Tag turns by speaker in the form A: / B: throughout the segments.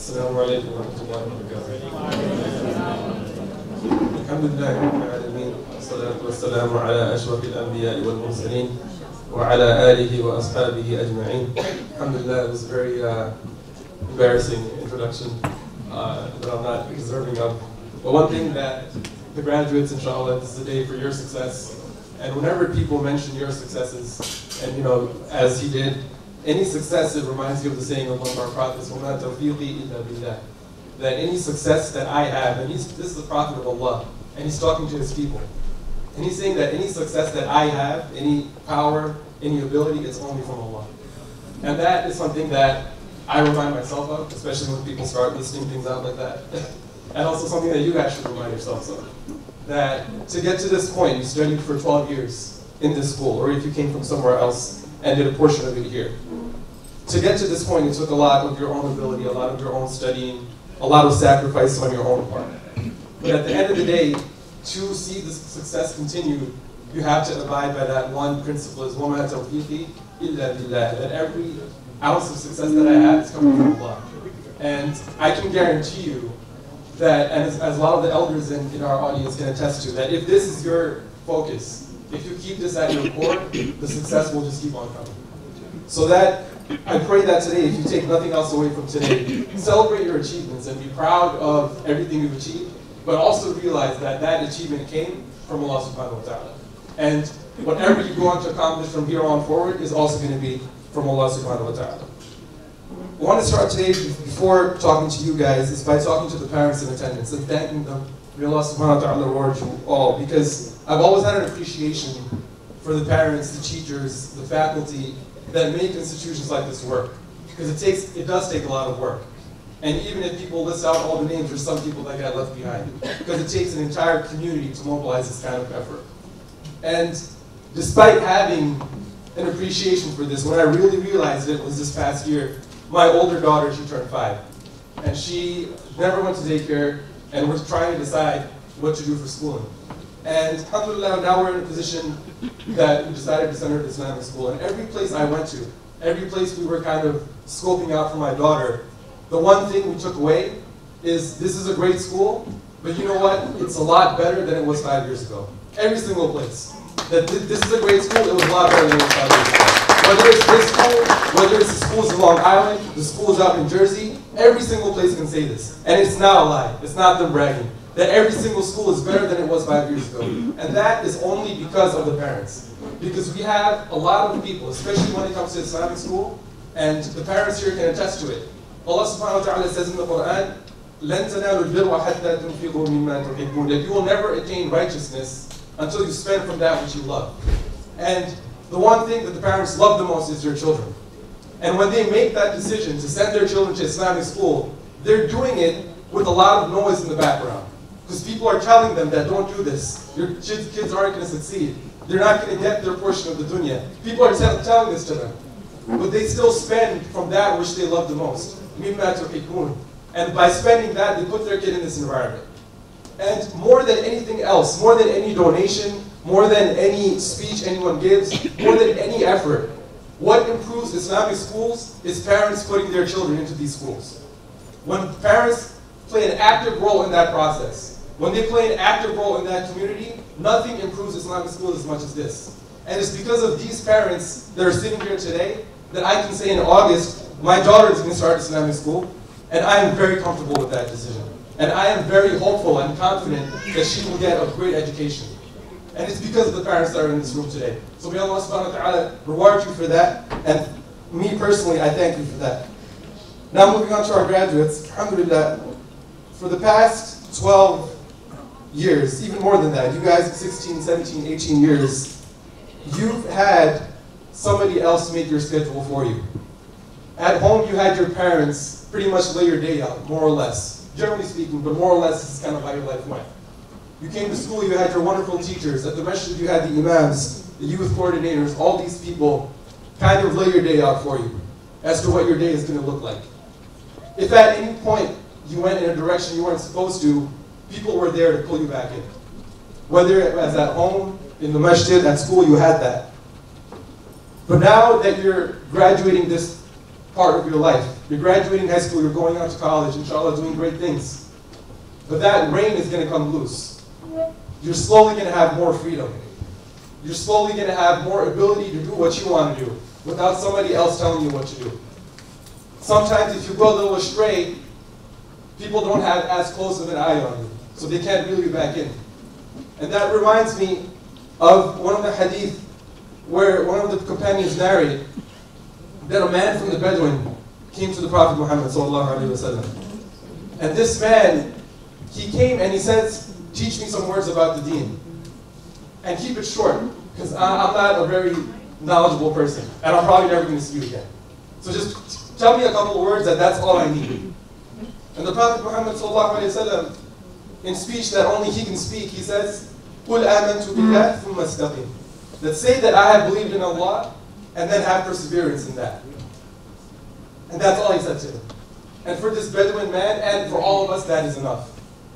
A: السلام عليكم ورحمة الله وبركاته. الحمد لله رب العالمين والصلاة والسلام على أشرف الأنبياء والمرسلين وعلى آله وأصحابه أجمعين. Alhamdulillah, it was a very embarrassing introduction that I'm not deserving of. But one thing that the graduates, inshallah, this is a day for your success. And whenever people mention your successes, and you know, as he did, any success, it reminds you of the saying of one of our prophets, وَمَا تَوْفِيقِي إِلَّا بِاللَّهِ, that any success that I have, and this is the prophet of Allah, and he's talking to his people. And he's saying that any success that I have, any power, any ability, it's only from Allah. And that is something that I remind myself of, especially when people start listing things out like that. And also something that you guys should remind yourselves of. That to get to this point, you studied for 12 years in this school, or if you came from somewhere else and did a portion of it here. To get to this point, it took a lot of your own ability, a lot of your own studying, a lot of sacrifice on your own part. But at the end of the day, to see this success continue, you have to abide by that one principle, is وَمَا تَوْفِيقِي إِلَّا بِاللَّهِ, that every ounce of success that I have is coming from Allah. And I can guarantee you that, and as a lot of the elders in our audience can attest to, that if this is your focus, if you keep this at your core, the success will just keep on coming. So that, I pray that today, if you take nothing else away from today, celebrate your achievements and be proud of everything you've achieved, but also realize that that achievement came from Allah subhanahu wa ta'ala. And whatever you go on to accomplish from here on forward is also going to be from Allah subhanahu wa ta'ala. I want to start today, before talking to you guys, is by talking to the parents in attendance and thanking them. May Allah subhanahu wa ta'ala reward you all, because I've always had an appreciation for the parents, the teachers, the faculty that make institutions like this work. Because it does take a lot of work. And even if people list out all the names, there's some people that got left behind. Because it takes an entire community to mobilize this kind of effort. And despite having an appreciation for this, when I really realized it was this past year, my older daughter, she turned 5. And she never went to daycare, and we're trying to decide what to do for schooling. And alhamdulillah, now we're in a position that we decided to send her to Islamic school. And every place I went to, every place we were kind of scoping out for my daughter, the one thing we took away is this is a great school, but you know what? It's a lot better than it was 5 years ago. Every single place. That this is a great school, it was a lot better than it was 5 years ago. Whether it's this school, whether it's the schools in Long Island, the schools out in Jersey, every single place can say this. And it's not a lie, it's not them bragging. That every single school is better than it was 5 years ago. And that is only because of the parents. Because we have a lot of people, especially when it comes to Islamic school, and the parents here can attest to it. Allah subhanahu wa ta'ala says in the Quran, لَن تَنَالُوا الْبِرَّ حَتَّى تُنْفِقُوا مِمَّا تُحِبُّونَ, that you will never attain righteousness until you spend from that which you love. And the one thing that the parents love the most is their children. And when they make that decision to send their children to Islamic school, they're doing it with a lot of noise in the background. Because people are telling them that don't do this. Your kids aren't going to succeed. They're not going to get their portion of the dunya. People are telling this to them. But they still spend from that which they love the most. And by spending that, they put their kid in this environment. And more than anything else, more than any donation, more than any speech anyone gives, more than any effort, what improves Islamic schools is parents putting their children into these schools. When parents play an active role in that process, when they play an active role in that community, nothing improves Islamic schools as much as this. And it's because of these parents that are sitting here today that I can say in August, my daughter is going to start Islamic school, and I am very comfortable with that decision. And I am very hopeful and confident that she will get a great education. And it's because of the parents that are in this room today. So may Allah subhanahu wa ta'ala reward you for that, and me personally, I thank you for that. Now moving on to our graduates, alhamdulillah, for the past 12 years, even more than that, you guys 16, 17, 18 years, you've had somebody else make your schedule for you. At home, you had your parents pretty much lay your day out, more or less. Generally speaking, but more or less, this is kind of how your life went. You came to school, you had your wonderful teachers. At the masjid, you had the imams, the youth coordinators, all these people kind of lay your day out for you as to what your day is going to look like. If at any point you went in a direction you weren't supposed to, people were there to pull you back in. Whether it was at home, in the masjid, at school, you had that. But now that you're graduating this part of your life. You're graduating high school, you're going out to college, inshallah, doing great things. But that rein is going to come loose. You're slowly going to have more freedom. You're slowly going to have more ability to do what you want to do without somebody else telling you what to do. Sometimes if you go a little astray, people don't have as close of an eye on you, so they can't reel you back in. And that reminds me of one of the hadith where one of the companions narrated that a man from the Bedouin came to the Prophet Muhammad ﷺ. And this man, he came and he says, teach me some words about the deen. And keep it short, because I'm not a very knowledgeable person, and I'm probably never going to see you again. So just tell me a couple of words that's all I need. And the Prophet Muhammad ﷺ, in speech that only he can speak, he says, قُلْ آمَنْتُ بِاللَّهِ ثُمَّ اسْتَقِمْ. That say that I have believed in Allah, and then have perseverance in that. And that's all he said to him. And for this Bedouin man, and for all of us, that is enough.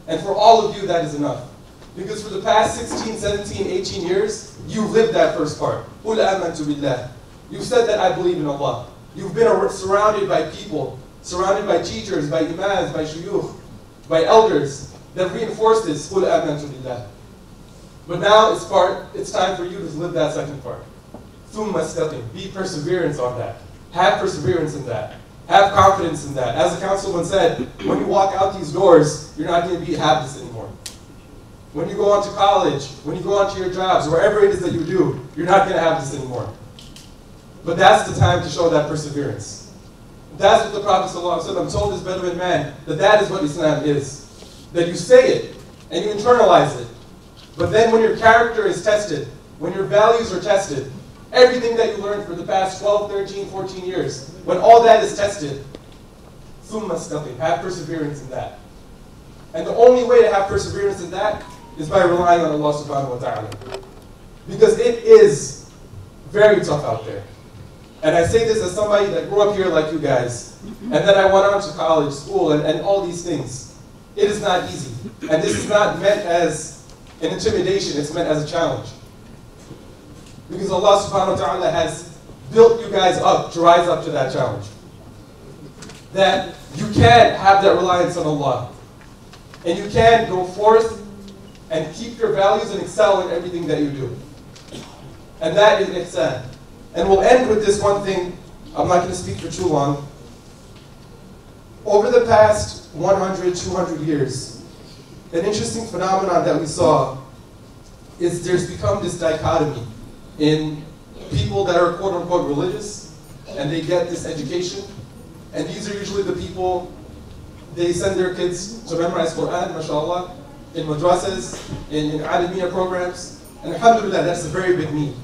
A: And for all of you, that is enough. Because for the past 16, 17, 18 years, you've lived that first part. قُلْ آمَنْتُ بِاللَّهِ. You've said that I believe in Allah. You've been surrounded by people, surrounded by teachers, by imams, by shuyukh, by elders that reinforce this. قُلْ آمَنْتُ بِاللَّهِ. But now it's time for you to live that second part. ثُمَّ اسْتَقِمْ. Be perseverance on that. Have perseverance in that. Have confidence in that. As the councilman said, when you walk out these doors, you're not going to have this anymore. When you go on to college, when you go on to your jobs, wherever it is that you do, you're not going to have this anymore. But that's the time to show that perseverance. That's what the Prophet ﷺ told this Bedouin man, that is what Islam is. That you say it, and you internalize it. But then when your character is tested, when your values are tested, everything that you learned for the past 12, 13, 14 years, when all that is tested, ثُمَّ اسْتَقِمْ. Have perseverance in that. And the only way to have perseverance in that is by relying on Allah subhanahu wa ta'ala. Because it is very tough out there. And I say this as somebody that grew up here like you guys, and then I went on to college, school, and all these things. It is not easy. And this is not meant as an intimidation, it's meant as a challenge. Because Allah subhanahu wa ta'ala has built you guys up to rise up to that challenge. That you can have that reliance on Allah. And you can go forth and keep your values and excel in everything that you do. And that is ihsan. And we'll end with this one thing. I'm not going to speak for too long. Over the past 100, 200 years, an interesting phenomenon that we saw is there's become this dichotomy in people that are quote-unquote religious, and they get this education, and these are usually the people, they send their kids to memorize Quran, mashallah, in madrasas, in alamiya programs, and alhamdulillah, that's a very big need.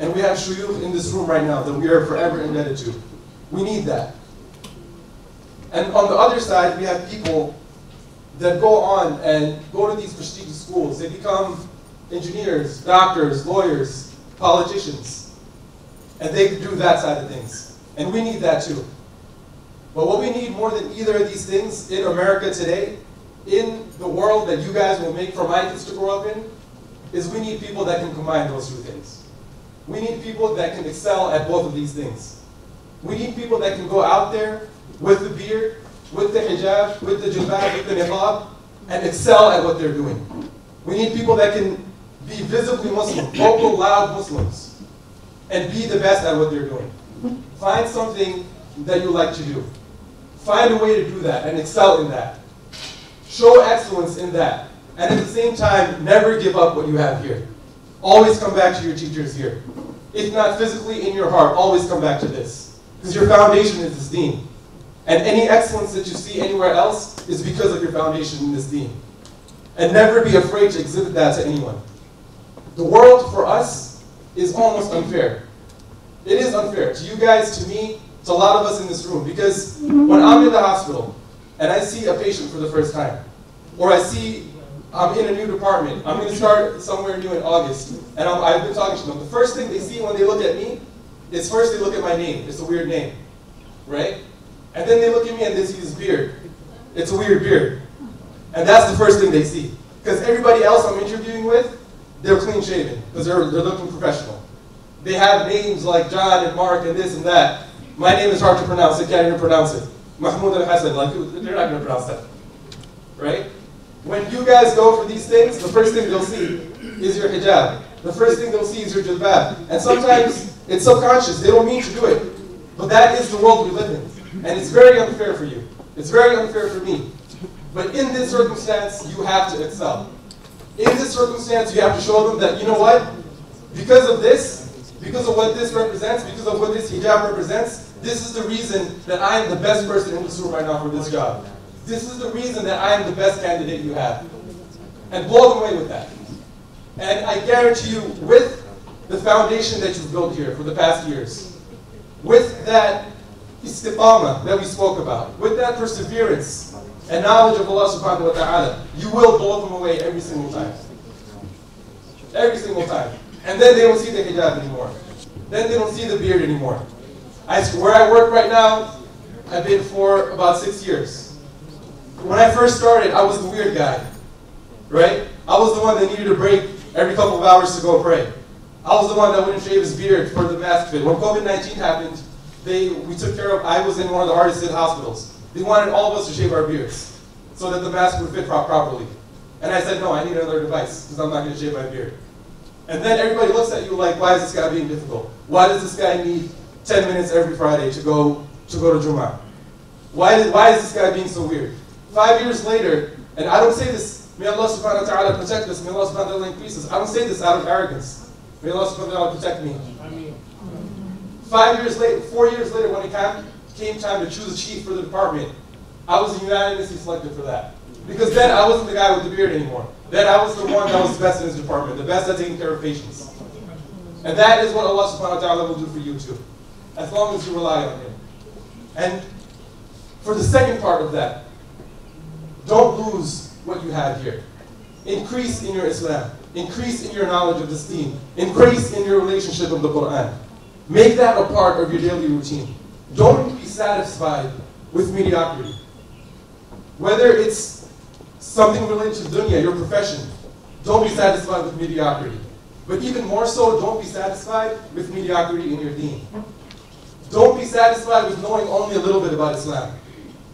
A: And we have shuyukh in this room right now that we are forever indebted to. We need that. And on the other side, we have people that go on and go to these prestigious schools. They become engineers, doctors, lawyers, politicians. And they do that side of things. And we need that too. But what we need more than either of these things in America today, in the world that you guys will make for my kids to grow up in, is we need people that can combine those two things. We need people that can excel at both of these things. We need people that can go out there with the beard, with the hijab, with the jilbab, with the niqab, and excel at what they're doing. We need people that can be visibly Muslim, vocal, loud Muslims, and be the best at what they're doing. Find something that you like to do. Find a way to do that and excel in that. Show excellence in that. And at the same time, never give up what you have here. Always come back to your teachers here. If not physically, in your heart, always come back to this. Because your foundation is this deen. And any excellence that you see anywhere else is because of your foundation in this deen. And never be afraid to exhibit that to anyone. The world for us is almost unfair. It is unfair to you guys, to me, to a lot of us in this room. Because when I'm in the hospital and I see a patient for the first time, or I'm in a new department, I'm going to start somewhere new in August, and I've been talking to them. The first thing they see when they look at me is first they look at my name. It's a weird name, right? And then they look at me and they see this beard. It's a weird beard. And that's the first thing they see. Because everybody else I'm interviewing with, they're clean shaven, because they're looking professional. They have names like John and Mark and this and that. My name is hard to pronounce, I can't even pronounce it. Mahmoud al-Hassan, like, they're not going to pronounce that. Right? When you guys go for these things, the first thing they'll see is your hijab. The first thing they'll see is your jilbab. And sometimes it's subconscious, they don't mean to do it. But that is the world we live in. And it's very unfair for you. It's very unfair for me. But in this circumstance, you have to excel. In this circumstance, you have to show them that, you know what? Because of this, because of what this represents, because of what this hijab represents, this is the reason that I am the best person in this room right now for this job. This is the reason that I am the best candidate you have. And blow them away with that. And I guarantee you, with the foundation that you've built here for the past years, with that istiqamah that we spoke about, with that perseverance and knowledge of Allah subhanahu wa ta'ala, you will blow them away every single time. Every single time. And then they don't see the hijab anymore. Then they don't see the beard anymore. Where I work right now, I've been for about 6 years. When I first started, I was the weird guy, right? I was the one that needed a break every couple of hours to go pray. I was the one that wouldn't shave his beard for the mask fit. When COVID-19 happened, we took care of, I was in one of the hardest hit hospitals. They wanted all of us to shave our beards so that the mask would fit properly. And I said, no, I need another device because I'm not going to shave my beard. And then everybody looks at you like, why is this guy being difficult? Why does this guy need 10 minutes every Friday to go to Jummah? Why is this guy being so weird? 5 years later, and I don't say this, may Allah subhanahu wa ta'ala protect us, may Allah subhanahu wa ta'ala increase us. I don't say this out of arrogance. May Allah subhanahu wa ta'ala protect me. 5 years later, 4 years later, when it came time to choose a chief for the department, I was unanimously selected for that. Because then I wasn't the guy with the beard anymore. Then I was the one that was the best in his department, the best at taking care of patients. And that is what Allah subhanahu wa ta'ala will do for you too, as long as you rely on Him. And for the second part of that, don't lose what you have here. Increase in your Islam. Increase in your knowledge of this deen. Increase in your relationship with the Quran. Make that a part of your daily routine. Don't be satisfied with mediocrity. Whether it's something related to dunya, your profession, don't be satisfied with mediocrity. But even more so, don't be satisfied with mediocrity in your deen. Don't be satisfied with knowing only a little bit about Islam.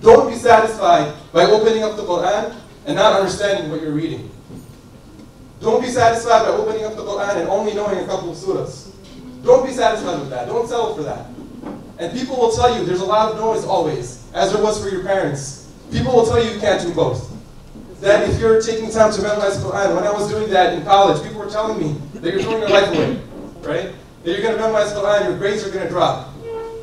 A: Don't be satisfied by opening up the Quran and not understanding what you're reading. Don't be satisfied by opening up the Quran and only knowing a couple of surahs. Don't be satisfied with that. Don't settle for that. And people will tell you, there's a lot of noise always, as there was for your parents. People will tell you you can't do both. That if you're taking time to memorize Quran, when I was doing that in college, people were telling me that you're throwing your life away, right? That you're going to memorize Quran, your grades are going to drop.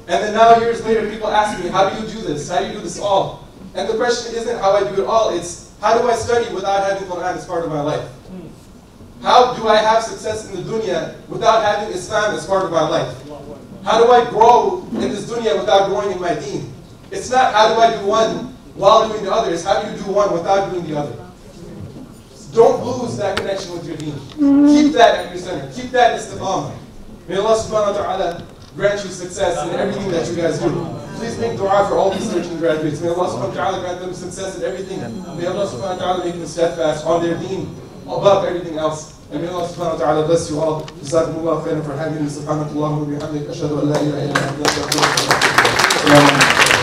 A: And then now, years later, people ask me, how do you do this? How do you do this all? And the question isn't how I do it all, it's how do I study without having Quran as part of my life? How do I have success in the dunya without having Islam as part of my life? How do I grow in this dunya without growing in my deen? It's not how do I do one while doing the other, it's how do you do one without doing the other. Don't lose that connection with your deen. Keep that at your center. Keep that istiqamah. May Allah subhanahu wa ta'ala grant you success in everything that you guys do. Please make dua for all these 13 graduates. May Allah subhanahu wa ta'ala grant them success in everything. May Allah subhanahu wa ta'ala make them steadfast on their deen above everything else. And may Allah subhanahu wa ta'ala bless you all. Jazakumullah khairan for having me. Subhanakallah wa bihamdik. Ashhadu an la ilaha illa anta astaghfiruka wa atubu ilayk.